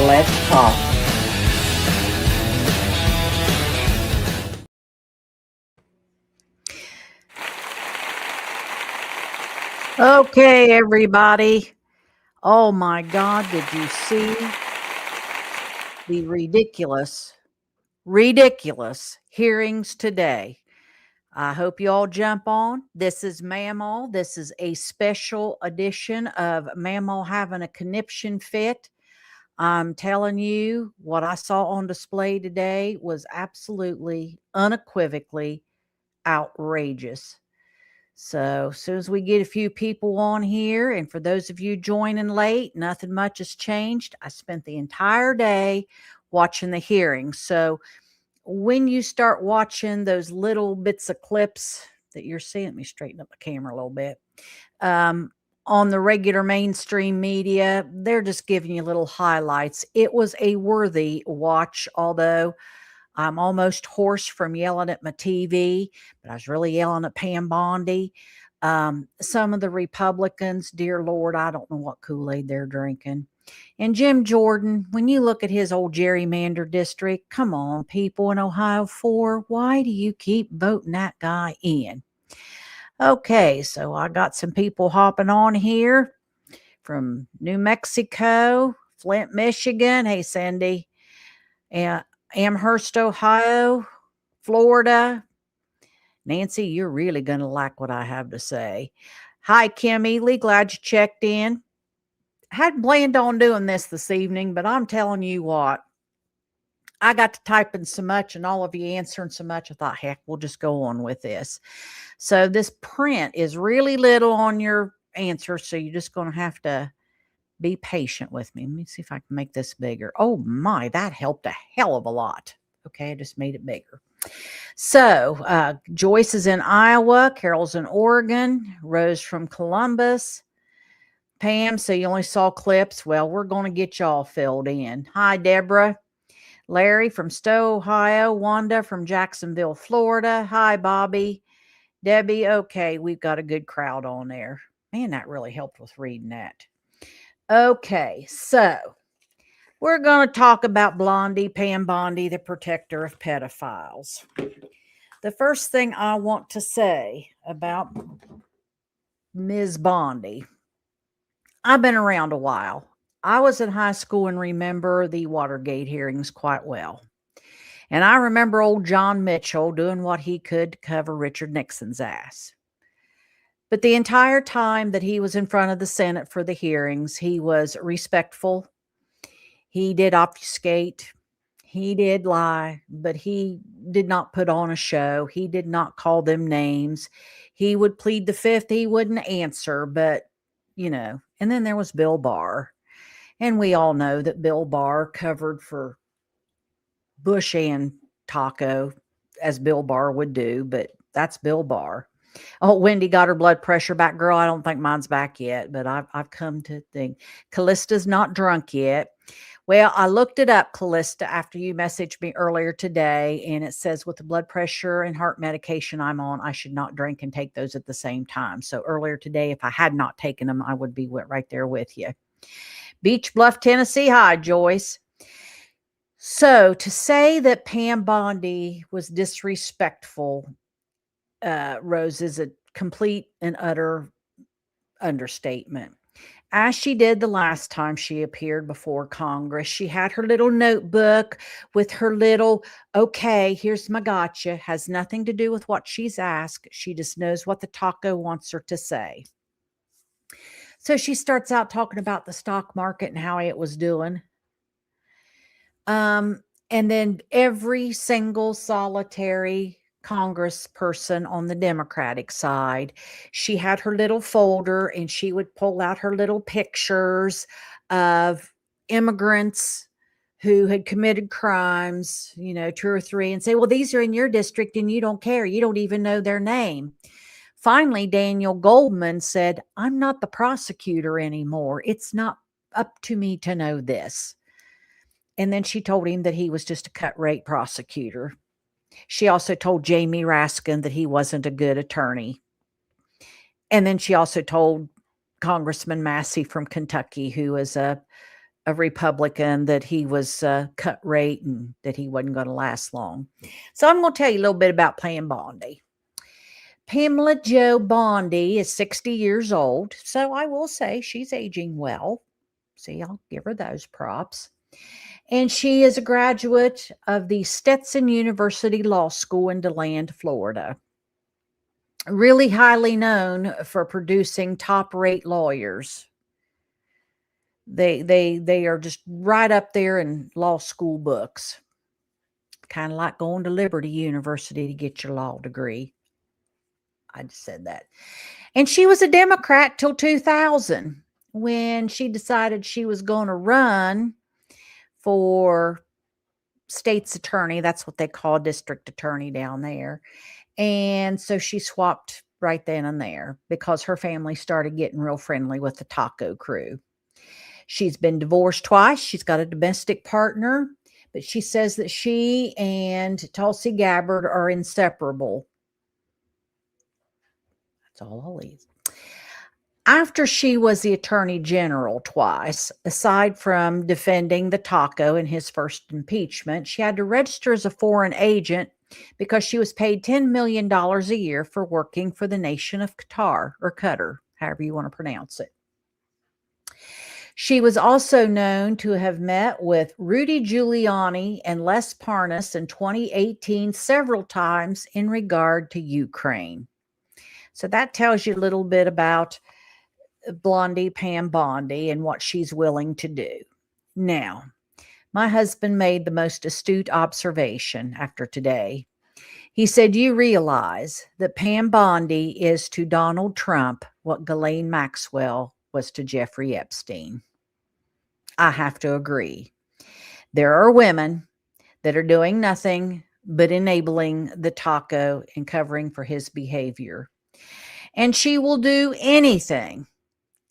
Let's talk. Okay, everybody. Oh my God, did you see the ridiculous hearings today? I hope you all jump on. This is Mammal. This is a special edition of Mammal having a conniption fit. I'm telling you, what I saw on display today was absolutely, unequivocally outrageous. So as soon as we get a few people on here, and for those of you joining late, nothing much has changed. I spent the entire day watching the hearings. So when you start watching those little bits of clips that you're seeing, let me straighten up the camera a little bit. On the regular mainstream media, they're just giving you little highlights. It was a worthy watch, although I'm almost hoarse from yelling at my TV, but I was really yelling at Pam Bondi. Some of the Republicans, dear Lord, I don't know what Kool-Aid they're drinking. And Jim Jordan, when you look at his old gerrymander district, come on, people in Ohio 4, why do you keep voting that guy in? Okay, so I got some people hopping on here from New Mexico, Flint, Michigan. Hey, Cindy. And Amherst, Ohio, Florida. Nancy, you're really going to like what I have to say. Hi, Kim Ely. Glad you checked in. I hadn't planned on doing this evening, but I'm telling you what, I got to typing so much and all of you answering so much. I thought, heck, we'll just go on with this. So this print is really little on your answer. So you're just going to have to be patient with me. Let me see if I can make this bigger. Oh my, that helped a hell of a lot. Okay, I just made it bigger. So Joyce is in Iowa, Carol's in Oregon, Rose from Columbus. Pam, so you only saw clips. Well, we're going to get y'all filled in. Hi, Deborah. Larry from Stowe, Ohio. Wanda from Jacksonville, Florida. Hi, Bobby. Debbie, okay, we've got a good crowd on there. Man, that really helped with reading that. Okay, so we're going to talk about Blondie, Pam Bondi, the protector of pedophiles. The first thing I want to say about Ms. Bondi, I've been around a while. I was in high school and remember the Watergate hearings quite well. And I remember old John Mitchell doing what he could to cover Richard Nixon's ass. But the entire time that he was in front of the Senate for the hearings, he was respectful. He did obfuscate. He did lie, but he did not put on a show. He did not call them names. He would plead the fifth. He wouldn't answer, but, you know. And then there was Bill Barr. And we all know that Bill Barr covered for Bush and Taco, as Bill Barr would do, but that's Bill Barr. Oh, Wendy got her blood pressure back. Girl, I don't think mine's back yet, but I've come to think Callista's not drunk yet. Well, I looked it up, Callista, after you messaged me earlier today, and it says with the blood pressure and heart medication I'm on, I should not drink and take those at the same time. So earlier today, if I had not taken them, I would be right there with you. Beach Bluff, Tennessee. Hi, Joyce. So to say that Pam Bondi was disrespectful, Rose, is a complete and utter understatement. As she did the last time she appeared before Congress, she had her little notebook with her little, okay, here's my gotcha, has nothing to do with what she's asked. She just knows what the taco wants her to say. So she starts out talking about the stock market and how it was doing. And then every single solitary congressperson on the Democratic side, she had her little folder and she would pull out her little pictures of immigrants who had committed crimes, 2 or 3, and say, well, these are in your district and you don't care. You don't even know their name. Finally, Daniel Goldman said, I'm not the prosecutor anymore. It's not up to me to know this. And then she told him that he was just a cut rate prosecutor. She also told Jamie Raskin that he wasn't a good attorney. And then she also told Congressman Massey from Kentucky, who is a a Republican, that he was cut rate and that he wasn't going to last long. So I'm going to tell you a little bit about Pam Bondi. Pamela Jo Bondi is 60 years old, so I will say she's aging well. See, I'll give her those props. And she is a graduate of the Stetson University Law School in DeLand, Florida. Really highly known for producing top-rate lawyers. They are just right up there in law school books. Kind of like going to Liberty University to get your law degree. I just said that. And she was a Democrat till 2000, when she decided she was going to run for state's attorney. That's what they call district attorney down there. And so she swapped right then and there because her family started getting real friendly with the taco crew. She's been divorced twice. She's got a domestic partner, but she says that she and Tulsi Gabbard are inseparable. That's all I'll leave. After she was the attorney general twice, aside from defending the taco in his first impeachment, she had to register as a foreign agent because she was paid $10 million a year for working for the nation of Qatar, or Qatar, however you want to pronounce it. She was also known to have met with Rudy Giuliani and Les Parnas in 2018 several times in regard to Ukraine. So that tells you a little bit about Blondie Pam Bondi and what she's willing to do. Now, my husband made the most astute observation after today. He said, "You realize that Pam Bondi is to Donald Trump what Ghislaine Maxwell was to Jeffrey Epstein." I have to agree. There are women that are doing nothing but enabling the taco and covering for his behavior. And she will do anything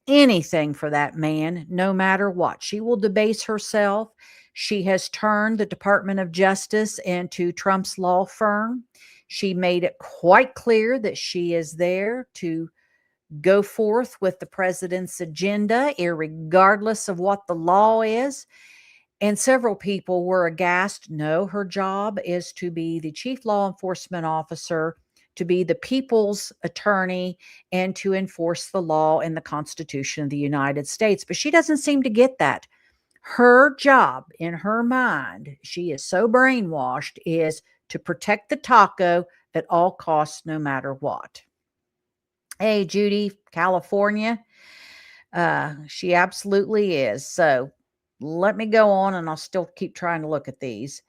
for that man, no matter what. She will debase herself. She has turned the Department of Justice into Trump's law firm. She made it quite clear that she is there to go forth with the president's agenda, irregardless of what the law is. And several people were aghast. No, her job is to be the chief law enforcement officer, to be the people's attorney, and to enforce the law and the Constitution of the United States. But she doesn't seem to get that. Her job, in her mind, she is so brainwashed, is to protect the taco at all costs, no matter what. Hey, Judy, California. She absolutely is. So let me go on, and I'll still keep trying to look at these.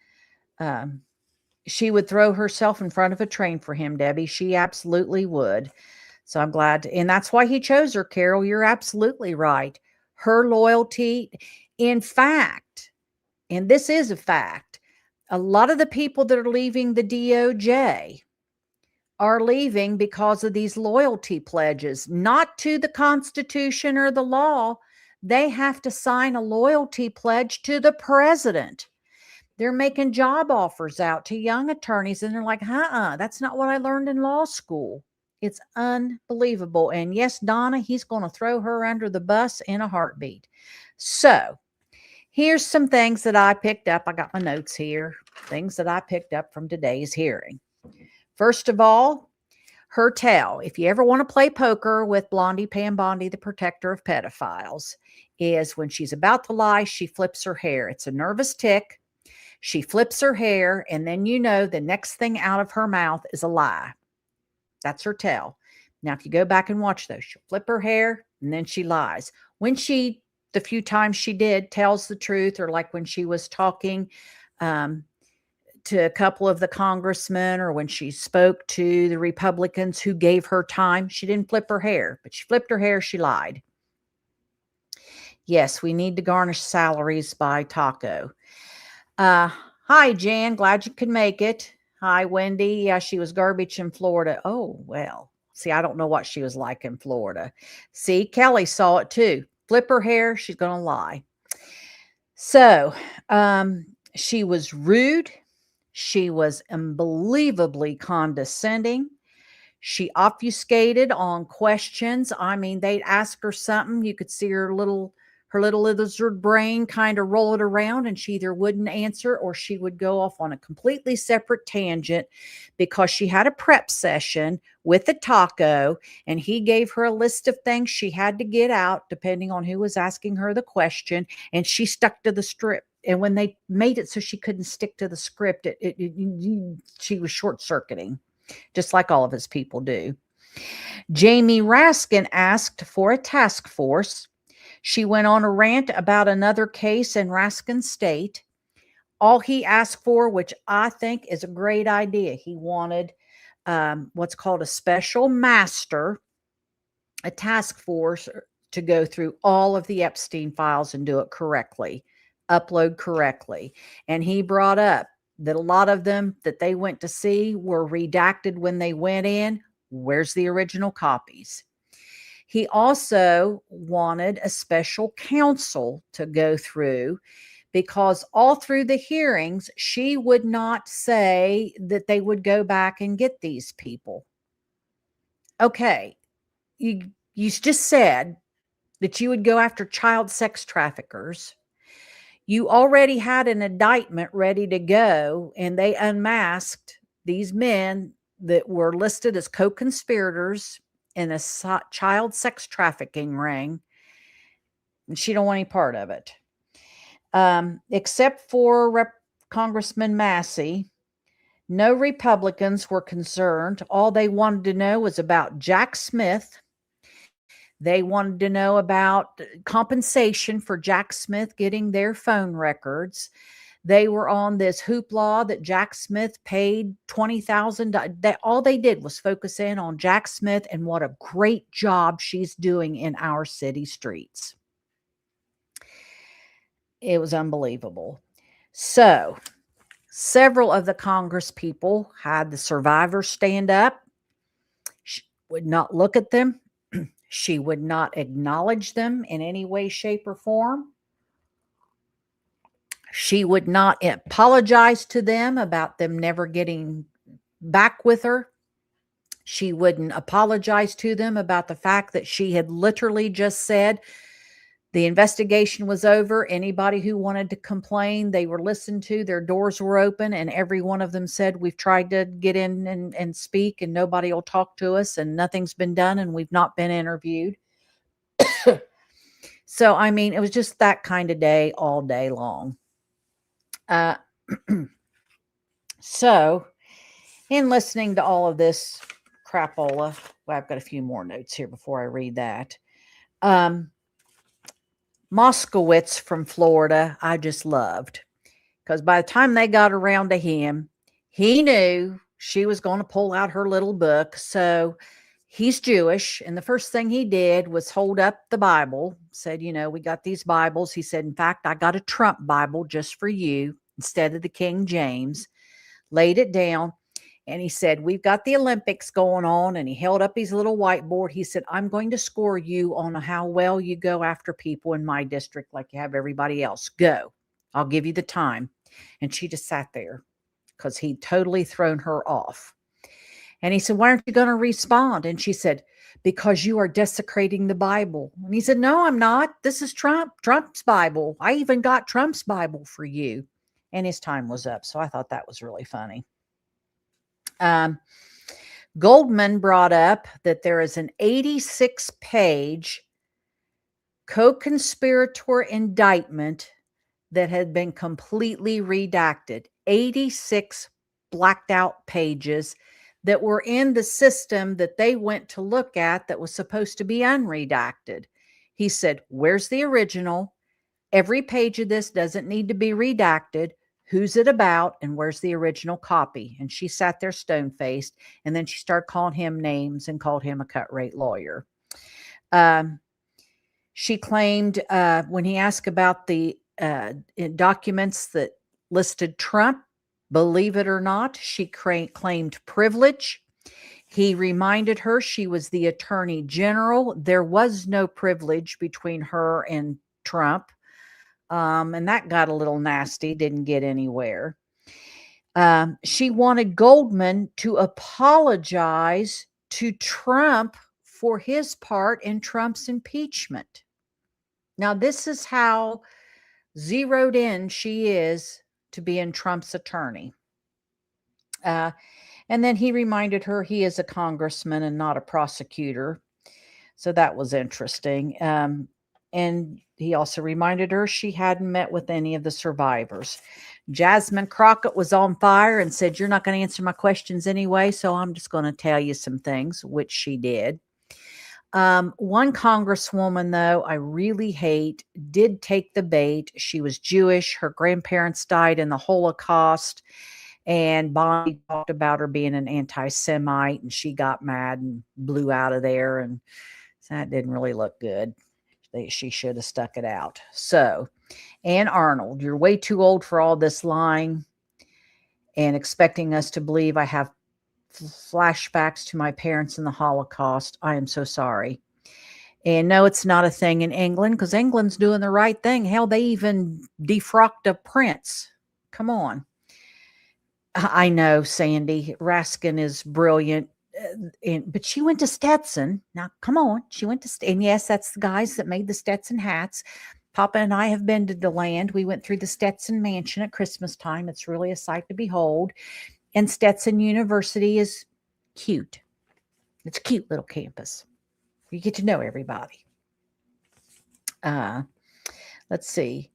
She would throw herself in front of a train for him, Debbie. She absolutely would. So I'm glad. And that's why he chose her, Carol. You're absolutely right. Her loyalty. In fact, and this is a fact, a lot of the people that are leaving the DOJ are leaving because of these loyalty pledges, not to the Constitution or the law. They have to sign a loyalty pledge to the president. They're making job offers out to young attorneys, and they're like, that's not what I learned in law school. It's unbelievable. And yes, Donna, he's going to throw her under the bus in a heartbeat. So here's some things that I picked up. I got my notes here. Things that I picked up from today's hearing. First of all, her tell, if you ever want to play poker with Blondie Pam Bondi, the protector of pedophiles, is when she's about to lie, she flips her hair. It's a nervous tick. She flips her hair, and then you know the next thing out of her mouth is a lie. That's her tell. Now, if you go back and watch those, she'll flip her hair, and then she lies. When she, the few times she did, tells the truth, or like when she was talking to a couple of the congressmen, or when she spoke to the Republicans who gave her time, she didn't flip her hair, but she flipped her hair, she lied. Yes, we need to garnish salaries by taco. Hi, Jan. Glad you could make it. Hi, Wendy. Yeah, she was garbage in Florida. Oh, well. See, I don't know what she was like in Florida. See, Kelly saw it too. Flip her hair. She's going to lie. So, she was rude. She was unbelievably condescending. She obfuscated on questions. I mean, they'd ask her something. You could see her little Her little lizard brain kind of rolled around, and she either wouldn't answer or she would go off on a completely separate tangent because she had a prep session with a taco, and he gave her a list of things she had to get out depending on who was asking her the question, and she stuck to the script. And when they made it so she couldn't stick to the script, she was short circuiting, just like all of his people do. Jamie Raskin asked for a task force. She went on a rant about another case in Raskin State. All he asked for, which I think is a great idea, he wanted what's called a special master, a task force to go through all of the Epstein files and do it correctly, upload correctly. And he brought up that a lot of them that they went to see were redacted when they went in. Where's the original copies? He also wanted a special counsel to go through, because all through the hearings, she would not say that they would go back and get these people. Okay, you just said that you would go after child sex traffickers. You already had an indictment ready to go, and they unmasked these men that were listed as co-conspirators in a child sex trafficking ring, and she don't want any part of it. Except for Congressman Massey, no Republicans were concerned. All they wanted to know was about Jack Smith. They wanted to know about compensation for Jack Smith getting their phone records. They were on this hoopla that Jack Smith paid $20,000. All they did was focus in on Jack Smith and what a great job she's doing in our city streets. It was unbelievable. So several of the Congress people had the survivors stand up. She would not look at them. She would not acknowledge them in any way, shape, or form. She would not apologize to them about them never getting back with her. She wouldn't apologize to them about the fact that she had literally just said the investigation was over. Anybody who wanted to complain, they were listened to. Their doors were open, and every one of them said, we've tried to get in and speak, and nobody will talk to us, and nothing's been done, and we've not been interviewed. So, I mean, it was just that kind of day all day long. So, in listening to all of this crapola, well, I've got a few more notes here before I read that. Moskowitz from Florida, I just loved, because by the time they got around to him, he knew she was going to pull out her little book. So he's Jewish, and the first thing he did was hold up the Bible, said, we got these Bibles. He said, in fact, I got a Trump Bible just for you instead of the King James, laid it down. And he said, we've got the Olympics going on. And he held up his little whiteboard. He said, I'm going to score you on how well you go after people in my district like you have everybody else. Go. I'll give you the time. And she just sat there because he'd totally thrown her off. And he said, why aren't you going to respond? And she said, because you are desecrating the Bible. And he said, no, I'm not. This is Trump's Bible. I even got Trump's Bible for you. And his time was up. So I thought that was really funny. Goldman brought up that there is an 86-page co-conspirator indictment that had been completely redacted. 86 blacked out pages that were in the system that they went to look at that was supposed to be unredacted. He said, where's the original? Every page of this doesn't need to be redacted. Who's it about, and where's the original copy? And she sat there stone-faced, and then she started calling him names and called him a cut-rate lawyer. She claimed when he asked about the documents that listed Trump, believe it or not, she claimed privilege. He reminded her she was the attorney general. There was no privilege between her and Trump. And that got a little nasty, didn't get anywhere. She wanted Goldman to apologize to Trump for his part in Trump's impeachment. Now, this is how zeroed in she is to being Trump's attorney. Uh, and then he reminded her he is a congressman and not a prosecutor. So that was interesting. And he also reminded her she hadn't met with any of the survivors. Jasmine Crockett was on fire and said, "You're not going to answer my questions anyway, so I'm just going to tell you some things," which she did. One congresswoman, though, I really hate, did take the bait. She was Jewish. Her grandparents died in the Holocaust. And Bondi talked about her being an anti Semite, and she got mad and blew out of there. And that didn't really look good. She should have stuck it out. So, Ann Arnold, you're way too old for all this lying and expecting us to believe I have flashbacks to my parents in the Holocaust. I am so sorry. And no, it's not a thing in England because England's doing the right thing. Hell, they even defrocked a prince. Come on. I know, Sandy. Raskin is brilliant. But she went to Stetson. Now, come on. She went to, and yes, that's the guys that made the Stetson hats. Papa and I have been to DeLand. We went through the Stetson mansion at Christmas time. It's really a sight to behold. And Stetson University is cute. It's a cute little campus. You get to know everybody. Let's see.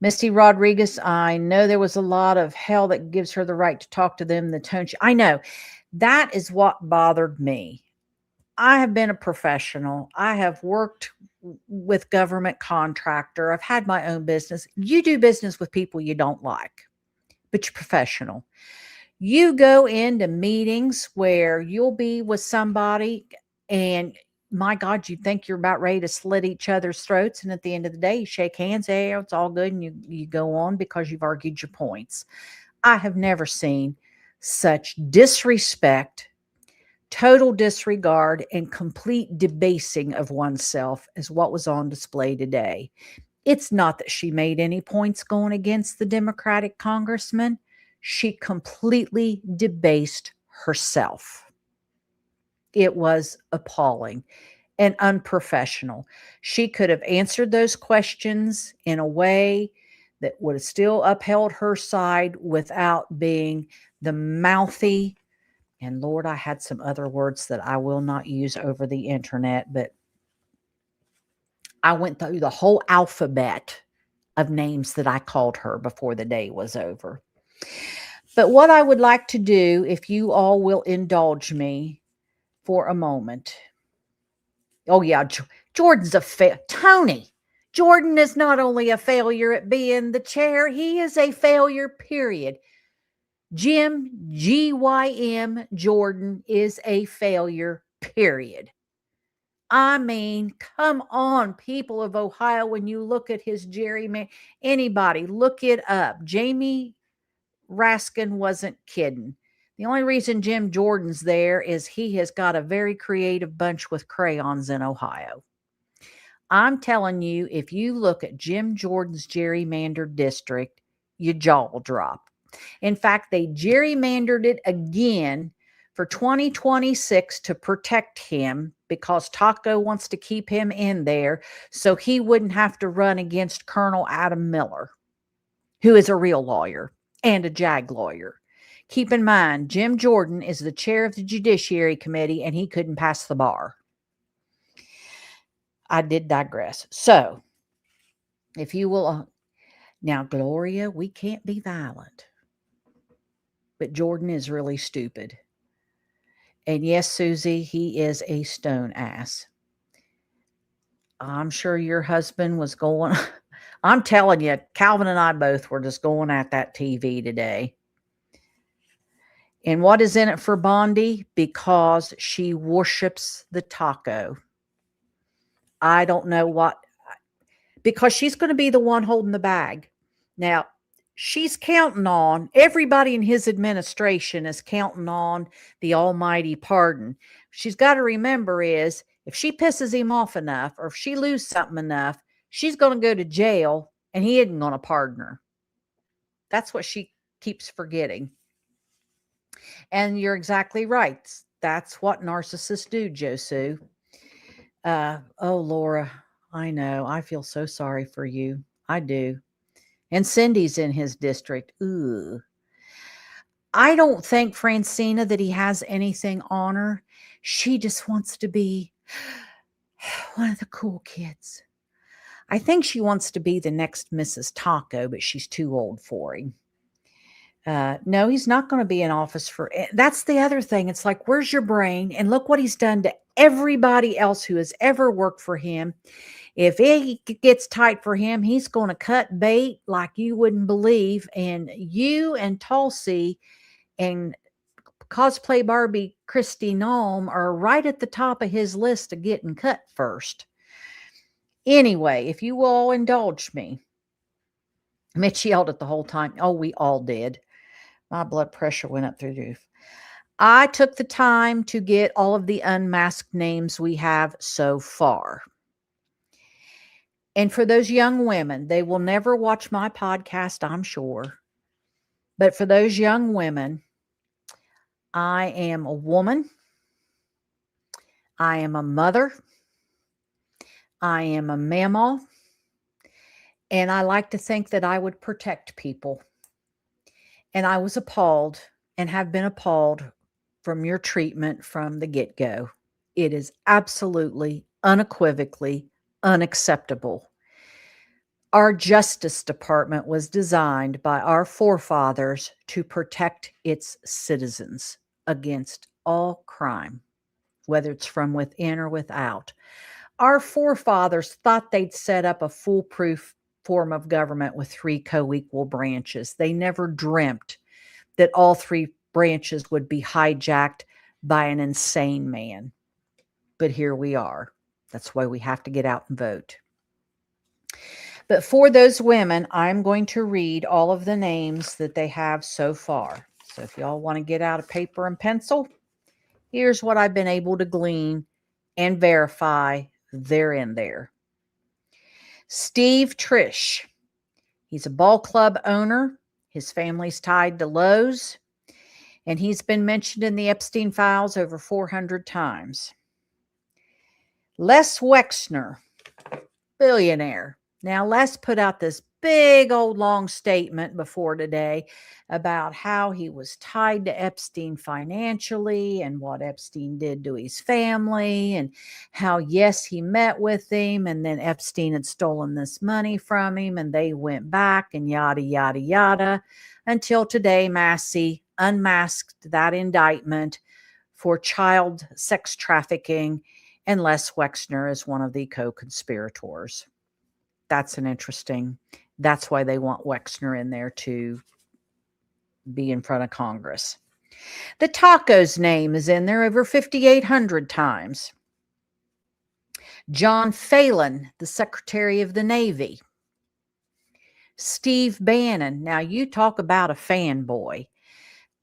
Misty Rodriguez, I know there was a lot of hell that gives her the right to talk to them. The tone, I know. That is what bothered me. I have been a professional. I have worked with government contractor. I've had my own business. You do business with people you don't like, but you're professional. You go into meetings where you'll be with somebody and my God, you think you're about ready to slit each other's throats. And at the end of the day, you shake hands, hey, it's all good. And you go on because you've argued your points. I have never seen such disrespect, total disregard, and complete debasing of oneself as what was on display today. It's not that she made any points going against the Democratic congressman. She completely debased herself. It was appalling and unprofessional. She could have answered those questions in a way that would have still upheld her side without being the mouthy. And Lord, I had some other words that I will not use over the internet, but I went through the whole alphabet of names that I called her before the day was over. But what I would like to do, if you all will indulge me for a moment. Oh, yeah, Jordan's a Tony. Jordan is not only a failure at being the chair, he is a failure, period. Jim, GYM Jordan, is a failure, period. I mean, come on, people of Ohio, when you look at his gerrymander, anybody, look it up. Jamie Raskin wasn't kidding. The only reason Jim Jordan's there is he has got a very creative bunch with crayons in Ohio. I'm telling you, if you look at Jim Jordan's gerrymandered district, your jaw will drop. In fact, they gerrymandered it again for 2026 to protect him because Taco wants to keep him in there so he wouldn't have to run against Colonel Adam Miller, who is a real lawyer and a JAG lawyer. Keep in mind, Jim Jordan is the chair of the Judiciary Committee and he couldn't pass the bar. I did digress. So, if you will, now, Gloria, we can't be violent, but Jordan is really stupid. And yes, Susie, he is a stone ass. I'm sure your husband was going, I'm telling you, Calvin and I both were just going at that TV today. And what is in it for Bondi? Because she worships the taco. I don't know what, because she's going to be the one holding the bag. Now, she's counting on, everybody in his administration is counting on the almighty pardon. She's got to remember is if she pisses him off enough or if she loses something enough, she's going to go to jail and he isn't going to pardon her. That's what she keeps forgetting. And you're exactly right. That's what narcissists do, Josu. Oh, Laura, I know. I feel so sorry for you. I do. And Cindy's in his district. Ooh. I don't think, Francina, that he has anything on her. She just wants to be one of the cool kids. I think she wants to be the next Mrs. Taco, but she's too old for him. No, he's not going to be in office for. That's the other thing. It's like, where's your brain? And look what he's done to everybody else who has ever worked for him. If it gets tight for him, he's going to cut bait like you wouldn't believe. And you and Tulsi and cosplay Barbie Christy Nome are right at the top of his list of getting cut first. Anyway, if you will all indulge me, Mitch yelled it the whole time. Oh, we all did. My blood pressure went up through the roof. I took the time to get all of the unmasked names we have so far. And for those young women, they will never watch my podcast, I'm sure. But for those young women, I am a woman. I am a mother. I am a mammal. And I like to think that I would protect people. And I was appalled and have been appalled from your treatment from the get-go. It is absolutely, unequivocally unacceptable. Our Justice Department was designed by our forefathers to protect its citizens against all crime, whether it's from within or without. Our forefathers thought they'd set up a foolproof form of government with 3 co-equal branches. They never dreamt that all 3 branches would be hijacked by an insane man. But here we are. That's why we have to get out and vote. But for those women, I'm going to read all of the names that they have so far. So if y'all want to get out a paper and pencil, here's what I've been able to glean and verify. They're in there. Steve Trish. He's a ball club owner. His family's tied to Lowe's. And he's been mentioned in the Epstein files over 400 times. Les Wexner, billionaire. Now, Les put out this big old long statement before today about how he was tied to Epstein financially and what Epstein did to his family and how, yes, he met with him and then Epstein had stolen this money from him and they went back and yada, yada, yada, until today Massey unmasked that indictment for child sex trafficking, and Les Wexner is one of the co-conspirators. That's that's why they want Wexner in there to be in front of Congress. The Taco's name is in there over 5,800 times. John Phelan, the Secretary of the Navy. Steve Bannon. Now you talk about a fanboy.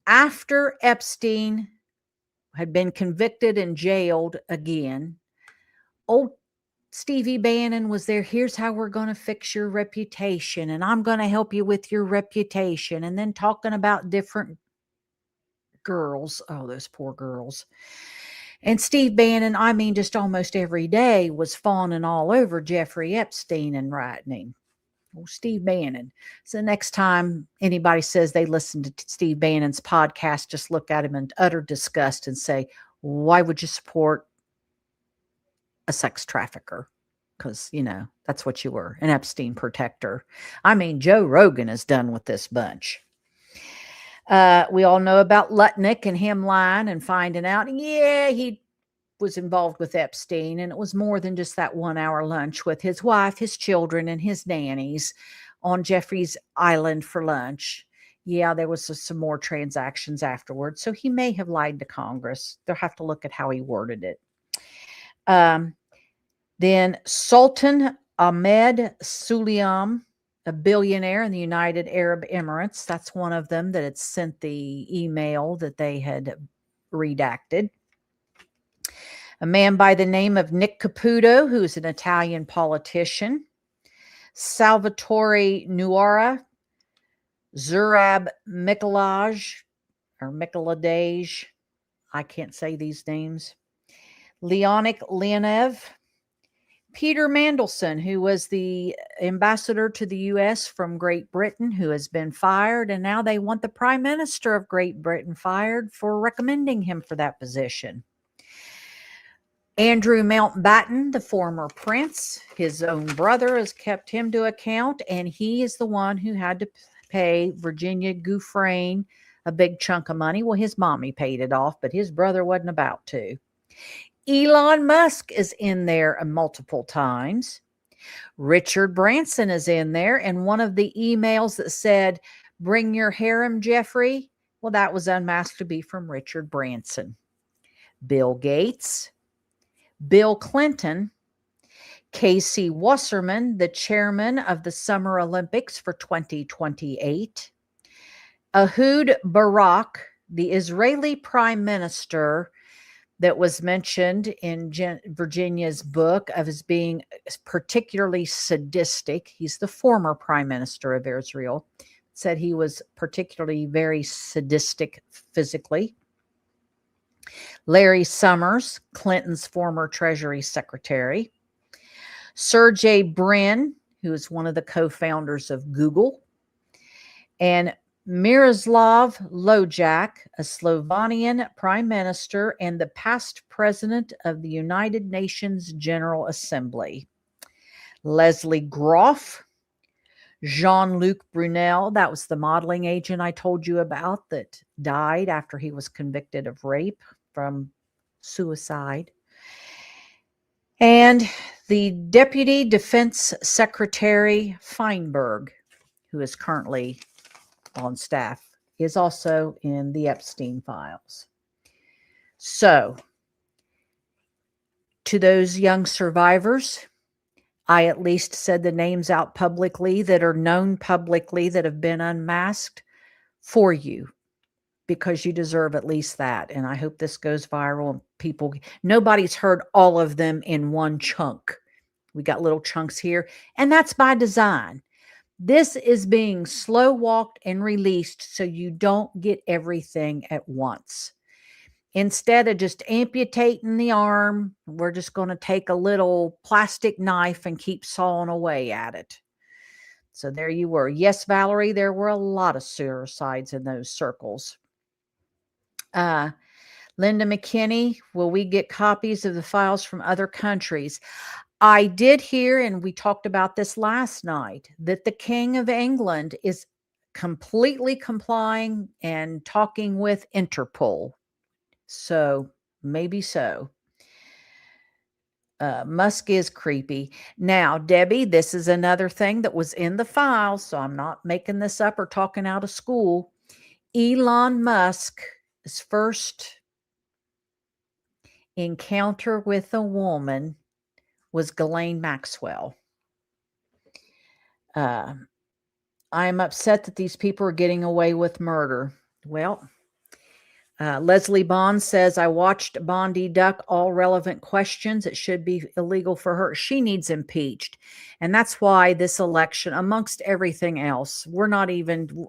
After Epstein had been convicted and jailed again, old Stevie Bannon was there. Here's how we're going to fix your reputation, and I'm going to help you with your reputation. And then talking about different girls. Oh, those poor girls. And Steve Bannon, I mean, just almost every day was fawning all over Jeffrey Epstein and writing him. Well, Steve Bannon. So next time anybody says they listen to Steve Bannon's podcast, just look at him in utter disgust and say, why would you support a sex trafficker? Because, that's what you were, an Epstein protector. I mean, Joe Rogan is done with this bunch. We all know about Lutnick and him lying and finding out, yeah, he was involved with Epstein, and it was more than just that 1-hour lunch with his wife, his children, and his nannies on Jeffrey's Island for lunch. Yeah, there was some more transactions afterwards, so he may have lied to Congress. They'll have to look at how he worded it. Then Sultan Ahmed Suleiman, a billionaire in the United Arab Emirates. That's one of them that had sent the email that they had redacted. A man by the name of Nick Caputo, who is an Italian politician. Salvatore Nuara, Zurab Mikolaj, or Mikoladej. I can't say these names. Leonik Leonev, Peter Mandelson, who was the ambassador to the U.S. from Great Britain, who has been fired, and now they want the Prime Minister of Great Britain fired for recommending him for that position. Andrew Mountbatten, the former prince, his own brother has kept him to account, and he is the one who had to pay Virginia Giuffre a big chunk of money. Well, his mommy paid it off, but his brother wasn't about to. Elon Musk is in there multiple times. Richard Branson is in there, and one of the emails that said, "Bring your harem, Jeffrey," well, that was unmasked to be from Richard Branson. Bill Gates, Bill Clinton, Casey Wasserman, the chairman of the Summer Olympics for 2028, Ehud Barak, the Israeli prime minister that was mentioned in Virginia's book of as being particularly sadistic. He's the former prime minister of Israel, said he was particularly very sadistic physically. Larry Summers, Clinton's former Treasury Secretary. Sergey Brin, who is one of the co-founders of Google. And Miroslav Lojak, a Slovenian prime minister and the past president of the United Nations General Assembly. Leslie Groff, Jean-Luc Brunel, that was the modeling agent I told you about that died after he was convicted of rape from suicide. And the Deputy Defense Secretary Feinberg, who is currently on staff, is also in the Epstein files. So, to those young survivors, I at least said the names out publicly that are known publicly that have been unmasked for you, because you deserve at least that. And I hope this goes viral and people, nobody's heard all of them in one chunk. We got little chunks here, and that's by design. This is being slow walked and released so you don't get everything at once. Instead of just amputating the arm, we're just going to take a little plastic knife and keep sawing away at it. So there you were. Yes, Valerie, there were a lot of suicides in those circles. Linda McKinney, will we get copies of the files from other countries? I did hear, and we talked about this last night, that the King of England is completely complying and talking with Interpol. So maybe so. Musk is creepy. Now, Debbie, this is another thing that was in the files, so I'm not making this up or talking out of school. Elon Musk's first encounter with a woman was Ghislaine Maxwell. I am upset that these people are getting away with murder. Well, Leslie Bond says, I watched Bondi duck all relevant questions. It should be illegal for her. She needs impeached. And that's why this election, amongst everything else,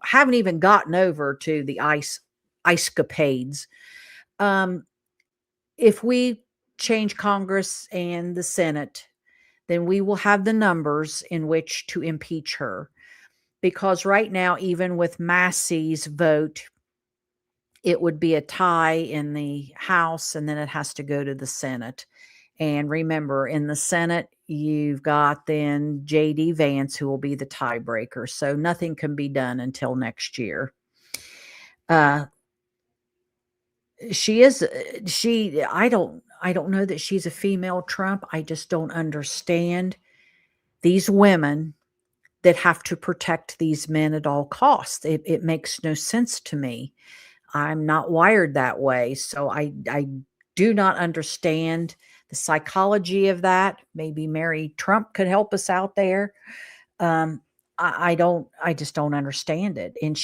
haven't even gotten over to the ice capades. If we change Congress and the Senate, then we will have the numbers in which to impeach her. Because right now, even with Massey's vote, it would be a tie in the House, and then it has to go to the Senate. And remember, in the Senate, you've got then J.D. Vance, who will be the tiebreaker. So nothing can be done until next year. I don't know that she's a female Trump. I just don't understand these women that have to protect these men at all costs. It makes no sense to me. I'm not wired that way. So I do not understand the psychology of that. Maybe Mary Trump could help us out there. I just don't understand it. And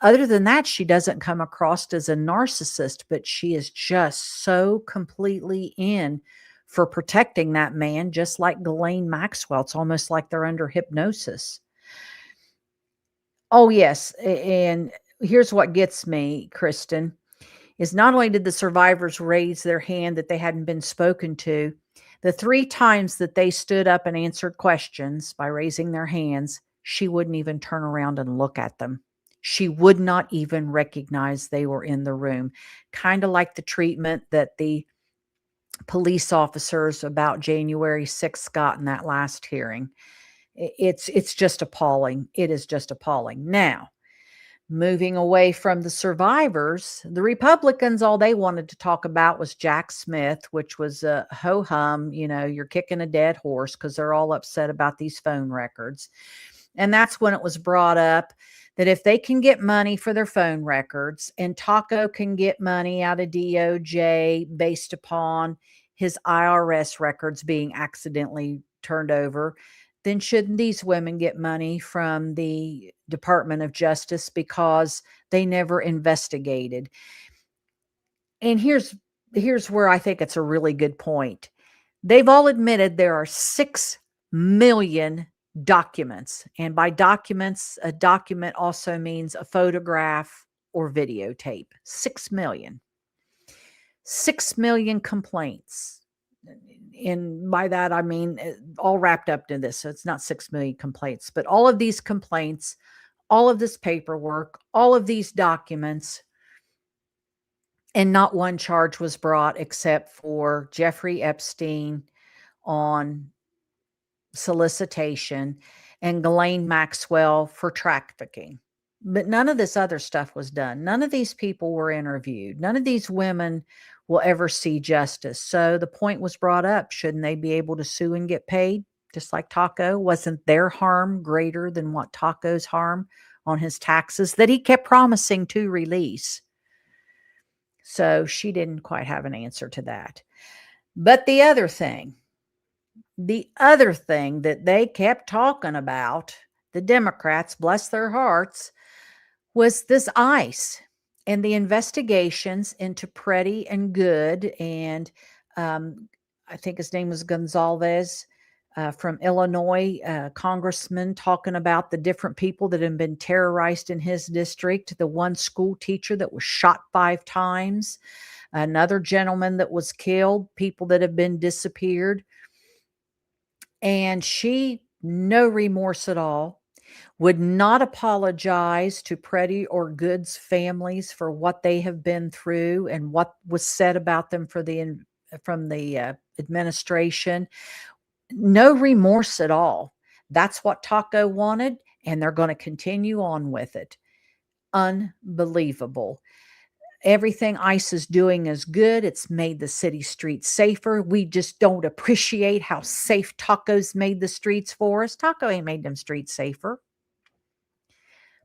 other than that, she doesn't come across as a narcissist, but she is just so completely in for protecting that man, just like Ghislaine Maxwell. It's almost like they're under hypnosis. Oh, yes. And here's what gets me, Kristen, is not only did the survivors raise their hand that they hadn't been spoken to, The 3 times that they stood up and answered questions by raising their hands, she wouldn't even turn around and look at them. She would not even recognize they were in the room. Kind of like the treatment that the police officers about January 6th got in that last hearing. It's just appalling. It is just appalling. Now, moving away from the survivors, the Republicans, all they wanted to talk about was Jack Smith, which was a ho-hum, you're kicking a dead horse because they're all upset about these phone records. And that's when it was brought up that if they can get money for their phone records and Taco can get money out of DOJ based upon his IRS records being accidentally turned over, then shouldn't these women get money from the Department of Justice because they never investigated? And here's where I think it's a really good point. They've all admitted there are 6 million documents. And by documents, a document also means a photograph or videotape. 6 million. 6 million complaints. And by that, I mean all wrapped up in this. So it's not 6 million complaints, but all of these complaints, all of this paperwork, all of these documents, and not one charge was brought except for Jeffrey Epstein on solicitation and Ghislaine Maxwell for trafficking. But none of this other stuff was done. None of these people were interviewed. None of these women will ever see justice. So the point was brought up. Shouldn't they be able to sue and get paid? Just like Taco. Wasn't their harm greater than what Taco's harm on his taxes that he kept promising to release? So she didn't quite have an answer to that. But the other thing that they kept talking about, the Democrats, bless their hearts, was this ICE and the investigations into Pretty and Good. And I think his name was Gonzalez from Illinois, congressman, talking about the different people that have been terrorized in his district. The one school teacher that was shot 5 times, another gentleman that was killed, people that have been disappeared. And she, no remorse at all, would not apologize to Pretty or Good's families for what they have been through and what was said about them from the administration. No remorse at all. That's what Taco wanted, and they're going to continue on with it. Unbelievable. Everything ICE is doing is good. It's made the city streets safer. We just don't appreciate how safe Taco's made the streets for us. Taco ain't made them streets safer.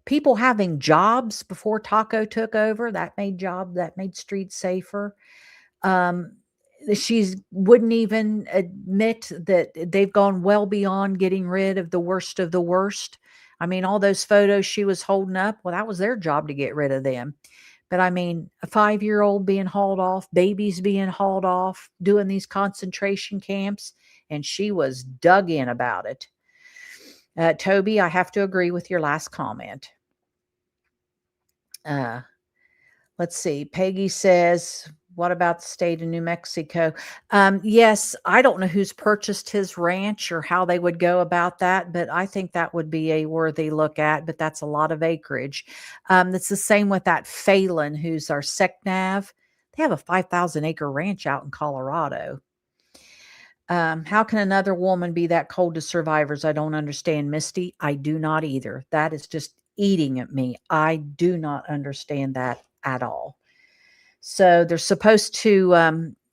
People having jobs before Taco took over, that made streets safer. She wouldn't even admit that they've gone well beyond getting rid of the worst of the worst. I mean, all those photos she was holding up, well, that was their job to get rid of them. But I mean, a 5-year-old being hauled off, babies being hauled off, doing these concentration camps, and she was dug in about it. Toby, I have to agree with your last comment. Let's see. Peggy says, what about the state of New Mexico? Yes, I don't know who's purchased his ranch or how they would go about that, but I think that would be a worthy look at, but that's a lot of acreage. It's the same with that Phelan, who's our SecNav. They have a 5,000 acre ranch out in Colorado. How can another woman be that cold to survivors? I don't understand, Misty. I do not either. That is just eating at me. I do not understand that at all. So they're supposed to,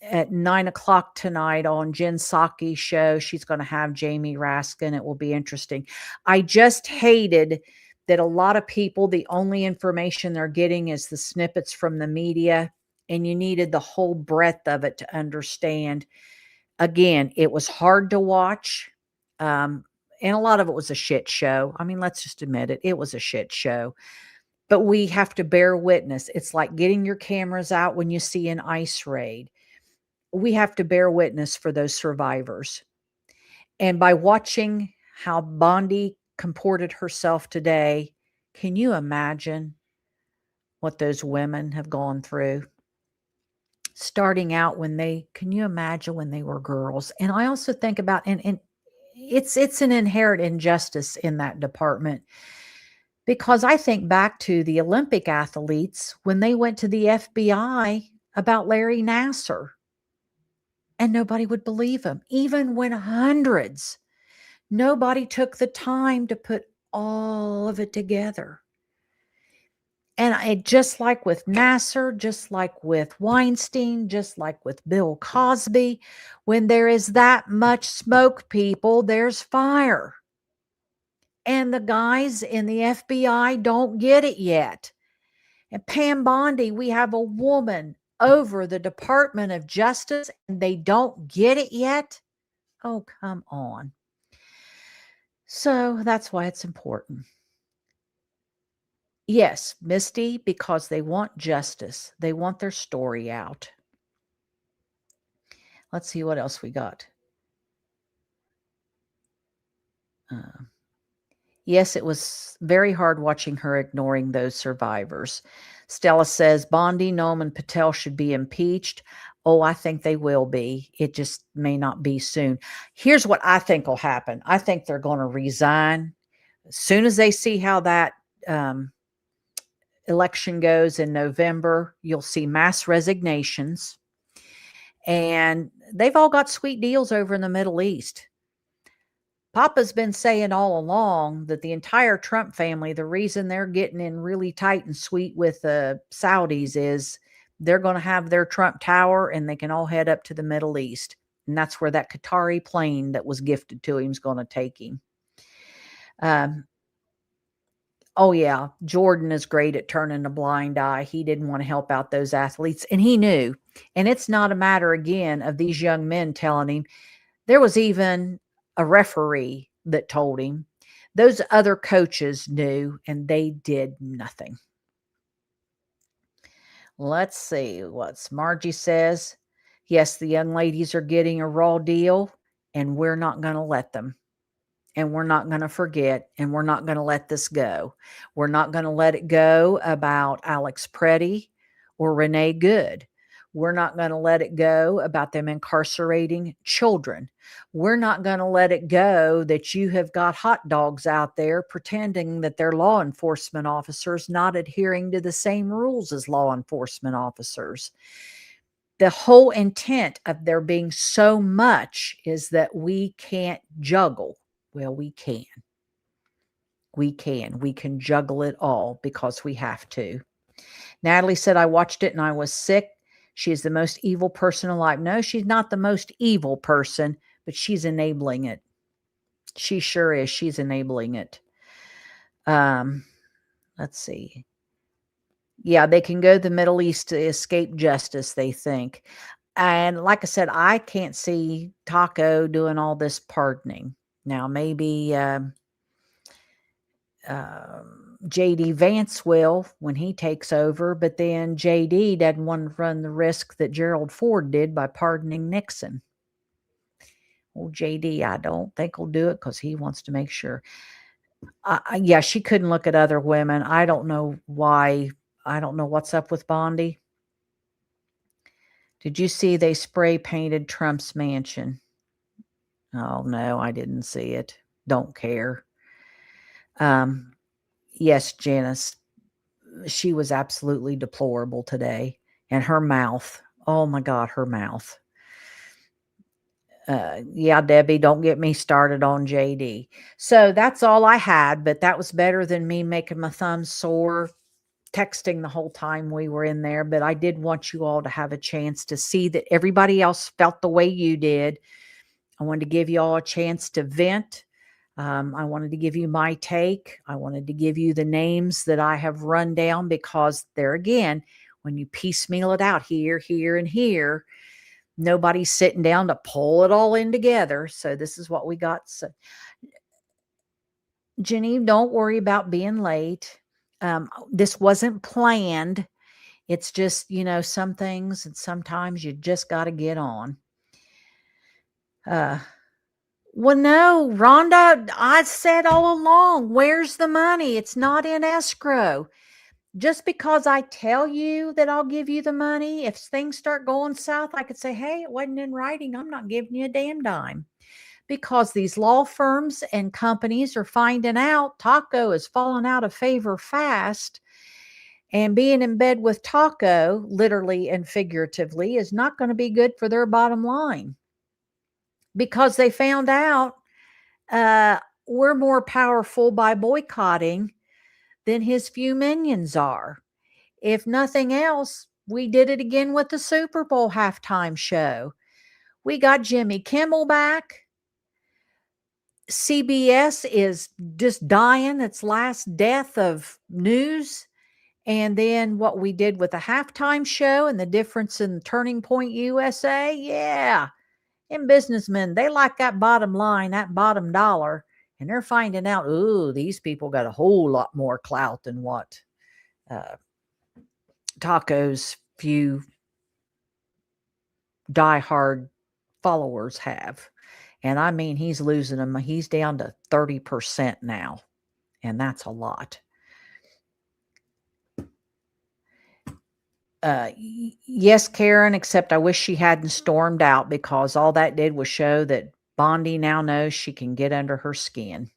at 9:00 tonight on Jen Psaki's show, she's going to have Jamie Raskin. It will be interesting. I just hated that a lot of people, the only information they're getting is the snippets from the media, and you needed the whole breadth of it to understand. Again, it was hard to watch. And a lot of it was a shit show. I mean, let's just admit it. It was a shit show. But we have to bear witness. It's like getting your cameras out when you see an ICE raid. We have to bear witness for those survivors. And by watching how Bondi comported herself today, can you imagine what those women have gone through? starting out can you imagine when they were girls? And I also think about, and it's an inherent injustice in that department, because I think back to the Olympic athletes when they went to the FBI about Larry Nasser, and nobody would believe him, even when hundreds. Nobody took the time to put all of it together. And just like with Nasser, just like with Weinstein, just like with Bill Cosby, when there is that much smoke, people, there's fire. And the guys in the FBI don't get it yet. And Pam Bondi, we have a woman over the Department of Justice, and they don't get it yet. Oh, come on. So that's why it's important. Yes, Misty, because they want justice. They want their story out. Let's see what else we got. Yes, it was very hard watching her ignoring those survivors. Stella says Bondi, Noam, and Patel should be impeached. Oh, I think they will be. It just may not be soon. Here's what I think will happen. I think they're going to resign as soon as they see how that election goes in November. You'll see mass resignations, and they've all got sweet deals over in the Middle East. Papa's been saying all along that the entire Trump family, the reason they're getting in really tight and sweet with the Saudis is they're going to have their Trump Tower and they can all head up to the Middle East. And that's where that Qatari plane that was gifted to him is going to take him. Oh, yeah, Jordan is great at turning a blind eye. He didn't want to help out those athletes, and he knew. And it's not a matter, again, of these young men telling him. There was even a referee that told him. Those other coaches knew, and they did nothing. Let's see what Margie says. Yes, the young ladies are getting a raw deal, and we're not going to let them. And we're not going to forget, and we're not going to let this go. We're not going to let it go about Alex Preddy or Renee Good. We're not going to let it go about them incarcerating children. We're not going to let it go that you have got hot dogs out there pretending that they're law enforcement officers, not adhering to the same rules as law enforcement officers. The whole intent of there being so much is that we can't juggle. Well, we can. We can. We can juggle it all because we have to. Natalie said, I watched it and I was sick. She is the most evil person alive. No, she's not the most evil person, but she's enabling it. She sure is. She's enabling it. Let's see. Yeah, they can go to the Middle East to escape justice, they think. And like I said, I can't see Taco doing all this pardoning. Now, maybe JD Vance will when he takes over, but then JD doesn't want to run the risk that Gerald Ford did by pardoning Nixon. Well, JD, I don't think will do it because he wants to make sure. Yeah, she couldn't look at other women. I don't know why. I don't know what's up with Bondi. Did you see they spray painted Trump's mansion? Oh, no, I didn't see it. Don't care. Yes, Janice, she was absolutely deplorable today. And her mouth, oh my God, her mouth. Yeah, Debbie, don't get me started on JD. So that's all I had, but that was better than me making my thumb sore, texting the whole time we were in there. But I did want you all to have a chance to see that everybody else felt the way you did. I wanted to give you all a chance to vent. I wanted to give you my take. I wanted to give you the names that I have run down because there again, when you piecemeal it out here, here, and here, nobody's sitting down to pull it all in together. So this is what we got. So, Jenny, don't worry about being late. This wasn't planned. It's just, some things and sometimes you just got to get on. Well, no, Rhonda, I said all along, where's the money? It's not in escrow. Just because I tell you that I'll give you the money, if things start going south, I could say, hey, it wasn't in writing. I'm not giving you a damn dime. Because these law firms and companies are finding out Taco is falling out of favor fast. And being in bed with Taco, literally and figuratively, is not going to be good for their bottom line. Because they found out we're more powerful by boycotting than his few minions are. If nothing else, we did it again with the Super Bowl halftime show. We got Jimmy Kimmel back. CBS is just dying its last death of news. And then what we did with the halftime show and the difference in Turning Point USA. Yeah. And businessmen, they like that bottom line, that bottom dollar. And they're finding out, ooh, these people got a whole lot more clout than what Taco's few diehard followers have. And I mean, he's losing them. He's down to 30% now. And that's a lot. Yes, Karen, except I wish she hadn't stormed out, because all that did was show that Bondi now knows she can get under her skin.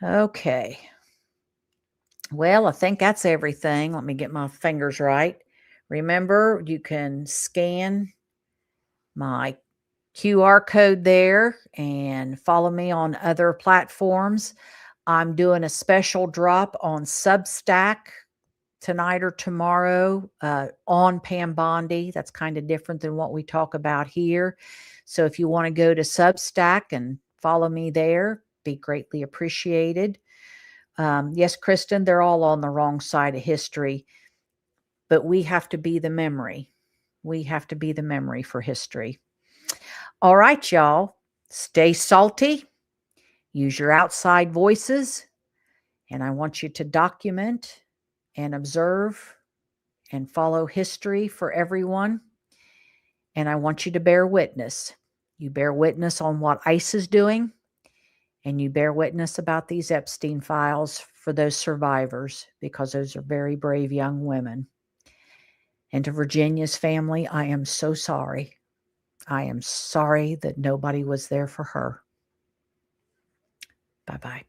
Okay. Well, I think that's everything. Let me get my fingers right. Remember, you can scan my QR code there and follow me on other platforms. I'm doing a special drop on Substack tonight or tomorrow on Pam Bondi. That's kind of different than what we talk about here. So if you want to go to Substack and follow me there, be greatly appreciated. Yes, Kristen, they're all on the wrong side of history, but we have to be the memory. We have to be the memory for history. All right, y'all, stay salty, use your outside voices, and I want you to document and observe and follow history for everyone. And I want you to bear witness. You bear witness on what ICE is doing, and you bear witness about these Epstein files for those survivors, because those are very brave young women. And to Virginia's family, I am so sorry. I am sorry that nobody was there for her. Bye-bye.